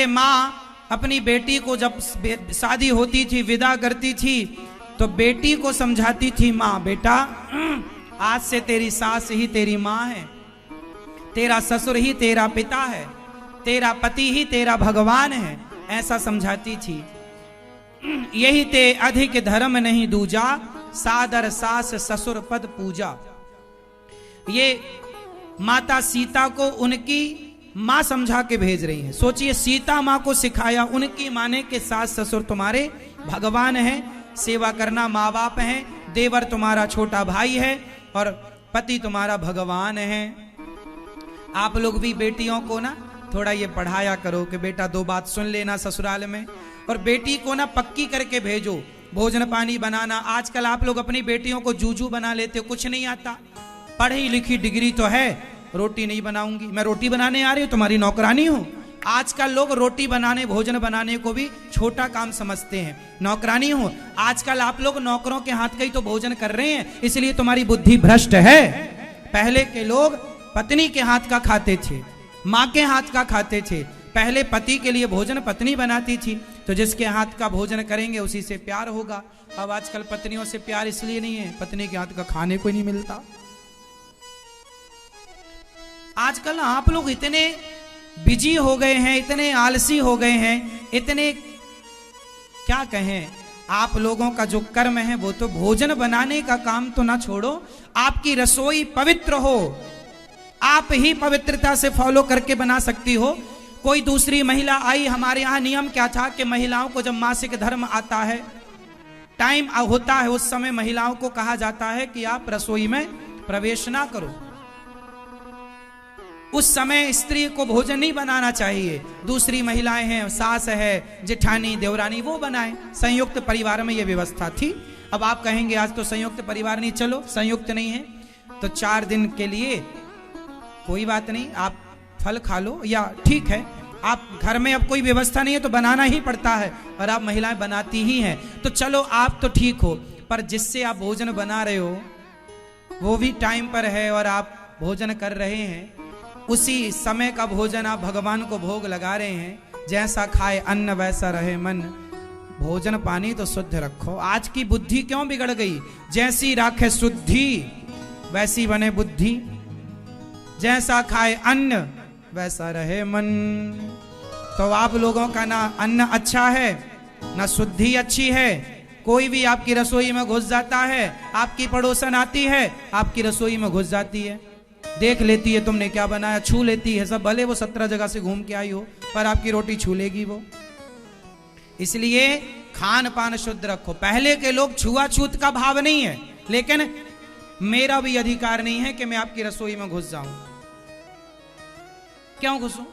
पहले माँ अपनी बेटी को जब शादी होती थी, विदा करती थी, तो बेटी को समझाती थी माँ, बेटा आज से तेरी सास ही तेरी माँ है, तेरा ससुर ही तेरा पिता है, तेरा पति ही तेरा भगवान है, ऐसा समझाती थी। यही ते अधिक धर्म नहीं दूजा, सादर सास ससुर पद पूजा। ये माता सीता को उनकी माँ समझा के भेज रही हैं। सोचिए, सीता माँ को सिखाया, उनकी माने के सास ससुर तुम्हारे भगवान हैं, सेवा करना माँ बाप हैं, देवर तुम्हारा छोटा भाई है और पति तुम्हारा भगवान है। आप लोग भी बेटियों को ना थोड़ा ये पढ़ाया करो कि बेटा 2 बात सुन लेना ससुराल में, और बेटी को ना पक्की करके भेजो भोजन पानी बनाना। आजकल आप लोग अपनी बेटियों को जूजू बना लेते हो, कुछ नहीं आता, पढ़ी लिखी डिग्री तो है, रोटी नहीं बनाऊंगी, मैं रोटी बनाने आ रही हूँ, तुम्हारी नौकरानी हूँ। आजकल लोग रोटी बनाने, भोजन बनाने को भी छोटा काम समझते हैं, नौकरानी हूँ। आजकल आप लोग नौकरों के हाथ का ही तो भोजन कर रहे हैं, इसलिए तुम्हारी बुद्धि भ्रष्ट है। पहले के लोग पत्नी के हाथ का खाते थे, माँ के हाथ का खाते थे। पहले पति के लिए भोजन पत्नी बनाती थी, तो जिसके हाथ का भोजन करेंगे उसी से प्यार होगा। अब आजकल पत्नियों से प्यार इसलिए नहीं है, पत्नी के हाथ का खाने को नहीं मिलता। आजकल आप लोग इतने बिजी हो गए हैं, इतने आलसी हो गए हैं, इतने क्या कहें, आप लोगों का जो कर्म है वो तो भोजन बनाने का काम तो ना छोड़ो, आपकी रसोई पवित्र हो, आप ही पवित्रता से फॉलो करके बना सकती हो। कोई दूसरी महिला आई, हमारे यहाँ नियम क्या था कि महिलाओं को जब मासिक धर्म आता है, टाइम होता है, उस समय महिलाओं को कहा जाता है कि आप रसोई में प्रवेश ना करो। उस समय स्त्री को भोजन नहीं बनाना चाहिए, दूसरी महिलाएं हैं, सास है, जेठानी, देवरानी, वो बनाए। संयुक्त परिवार में ये व्यवस्था थी। अब आप कहेंगे आज तो संयुक्त परिवार नहीं, चलो संयुक्त नहीं है तो 4 दिन के लिए कोई बात नहीं, आप फल खा लो, या ठीक है आप घर में अब कोई व्यवस्था नहीं है तो बनाना ही पड़ता है, और आप महिलाएं बनाती ही हैं, तो चलो आप तो ठीक हो, पर जिससे आप भोजन बना रहे हो वो भी टाइम पर है और आप भोजन कर रहे हैं, उसी समय का भोजन आप भगवान को भोग लगा रहे हैं। जैसा खाए अन्न वैसा रहे मन, भोजन पानी तो शुद्ध रखो। आज की बुद्धि क्यों बिगड़ गई? जैसी राखे शुद्धि वैसी बने बुद्धि, जैसा खाए अन्न वैसा रहे मन। तो आप लोगों का ना अन्न अच्छा है, ना शुद्धि अच्छी है। कोई भी आपकी रसोई में घुस जाता है, आपकी पड़ोसन आती है, आपकी रसोई में घुस जाती है, देख लेती है तुमने क्या बनाया, छू लेती है सब, भले वो 17 जगह से घूम के आई हो, पर आपकी रोटी छू लेगी वो। इसलिए खान पान शुद्ध रखो। पहले के लोग छुआछूत का भाव नहीं है, लेकिन मेरा भी अधिकार नहीं है कि मैं आपकी रसोई में घुस जाऊं। क्यों घुसूं?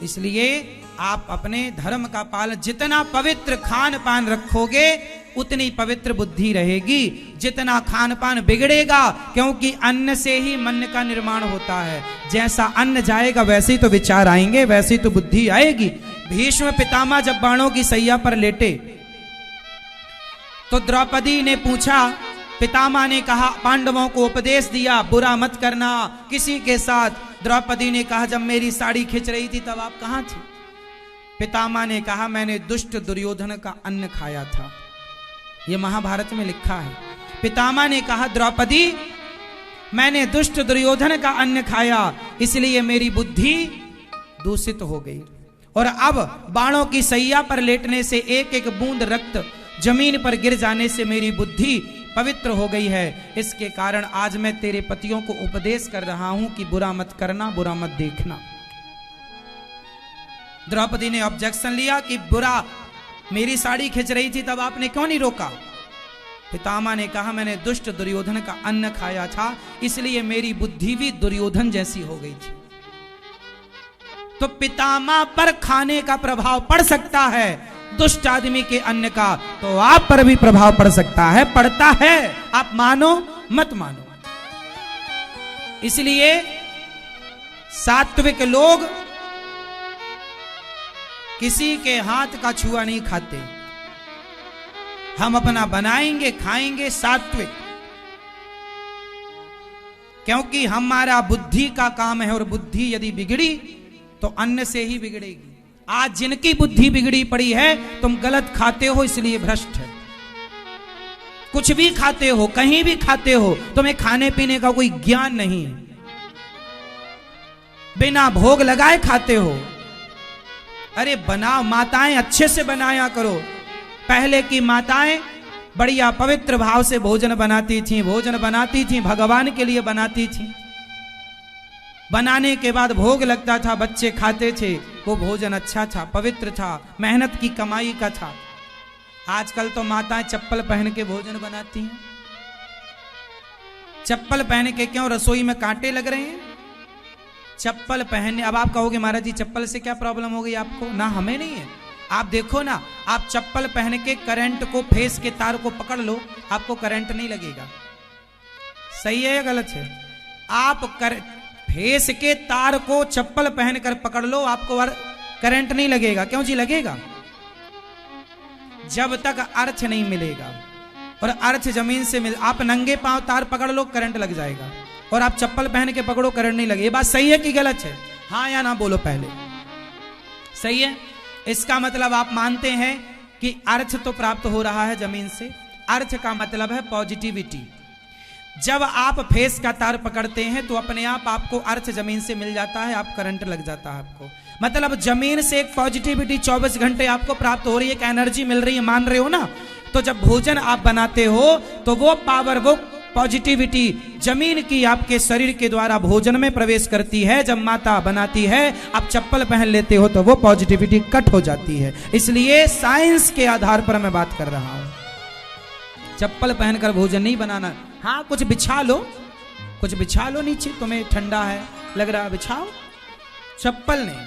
इसलिए आप अपने धर्म का पालन, जितना पवित्र खान पान रखोगे उतनी पवित्र बुद्धि रहेगी। जितना खान पान बिगड़ेगा, क्योंकि अन्न से ही मन का निर्माण होता है, जैसा अन्न जाएगा वैसे ही तो विचार आएंगे, वैसे ही तो बुद्धि आएगी। भीष्म पितामह जब बाणों की सैया पर लेटे तो द्रौपदी ने पूछा, पितामह ने कहा, पांडवों को उपदेश दिया बुरा मत करना किसी के साथ। द्रौपदी ने कहा, जब मेरी साड़ी खिंच रही थी तब आप कहां थे? पितामह ने कहा, मैंने दुष्ट दुर्योधन का अन्न खाया था। यह महाभारत में लिखा है। पितामह ने कहा, द्रौपदी मैंने दुष्ट दुर्योधन का अन्न खाया, इसलिए मेरी बुद्धि दूषित हो गई, और अब बाणों की सैया पर लेटने से एक एक बूंद रक्त जमीन पर गिर जाने से मेरी बुद्धि पवित्र हो गई है। इसके कारण आज मैं तेरे पतियों को उपदेश कर रहा हूं कि बुरा मत करना, बुरा मत देखना। द्रौपदी ने ऑब्जेक्शन लिया कि बुरा, मेरी साड़ी खिंच रही थी तब आपने क्यों नहीं रोका? पितामह ने कहा, मैंने दुष्ट दुर्योधन का अन्न खाया था, इसलिए मेरी बुद्धि भी दुर्योधन जैसी हो गई थी। तो पितामह पर खाने का प्रभाव पड़ सकता है, दुष्ट आदमी के अन्न का तो आप पर भी प्रभाव पड़ सकता है, पड़ता है। आप मानो मत मानो। इसलिए सात्विक लोग किसी के हाथ का छुआ नहीं खाते। हम अपना बनाएंगे, खाएंगे सात्विक, क्योंकि हमारा बुद्धि का काम है, और बुद्धि यदि बिगड़ी तो अन्न से ही बिगड़ेगी। आज जिनकी बुद्धि बिगड़ी पड़ी है, तुम गलत खाते हो इसलिए भ्रष्ट है। कुछ भी खाते हो, कहीं भी खाते हो, तुम्हें खाने पीने का कोई ज्ञान नहीं है, बिना भोग लगाए खाते हो। अरे बनाओ, माताएं अच्छे से बनाया करो। पहले की माताएं बढ़िया पवित्र भाव से भोजन बनाती थी, भोजन बनाती थी, भगवान के लिए बनाती थी। बनाने के बाद भोग लगता था, बच्चे खाते थे, वो भोजन अच्छा था, पवित्र था, मेहनत की कमाई का था। आजकल तो माताएं चप्पल पहन के भोजन बनाती हैं। चप्पल पहन के क्यों? रसोई में कांटे लग रहे हैं। चप्पल पहनने, अब आप कहोगे महाराज जी चप्पल से क्या प्रॉब्लम हो गई आपको? ना, हमें नहीं है। आप देखो ना, आप चप्पल पहन के करंट को, फेस के तार को पकड़ लो, आपको करंट नहीं लगेगा। सही है या गलत है? आप फेस के तार को चप्पल पहनकर पकड़ लो, आपको करंट नहीं लगेगा। क्यों जी लगेगा? जब तक अर्थ नहीं मिलेगा, और अर्थ जमीन से आप नंगे पांव तार पकड़ लो, करंट लग जाएगा, और आप चप्पल पहन के पकड़ो, करंट नहीं लगे। ये बात सही है कि गलत है? हाँ या ना बोलो पहले। सही है। इसका मतलब आप मानते हैं कि अर्थ तो प्राप्त हो रहा है जमीन से। अर्थ का मतलब है पॉजिटिविटी। जब आप फेस का तार पकड़ते हैं तो अपने आप आपको अर्थ जमीन से मिल जाता है, आप करंट लग जाता है आपको। मतलब जमीन से एक पॉजिटिविटी 24 घंटे आपको प्राप्त हो रही है, एक एनर्जी मिल रही है, मान रहे हो ना? तो जब भोजन आप बनाते हो तो वो पावर, वो पॉजिटिविटी जमीन की आपके शरीर के द्वारा भोजन में प्रवेश करती है। जब माता बनाती है, आप चप्पल पहन लेते हो तो वो पॉजिटिविटी कट हो जाती है। इसलिए साइंस के आधार पर मैं बात कर रहा हूं। चप्पल पहनकर भोजन नहीं बनाना। हाँ, कुछ बिछा लो, कुछ बिछा लो नीचे, तुम्हें ठंडा है लग रहा, बिछाओ, चप्पल नहीं।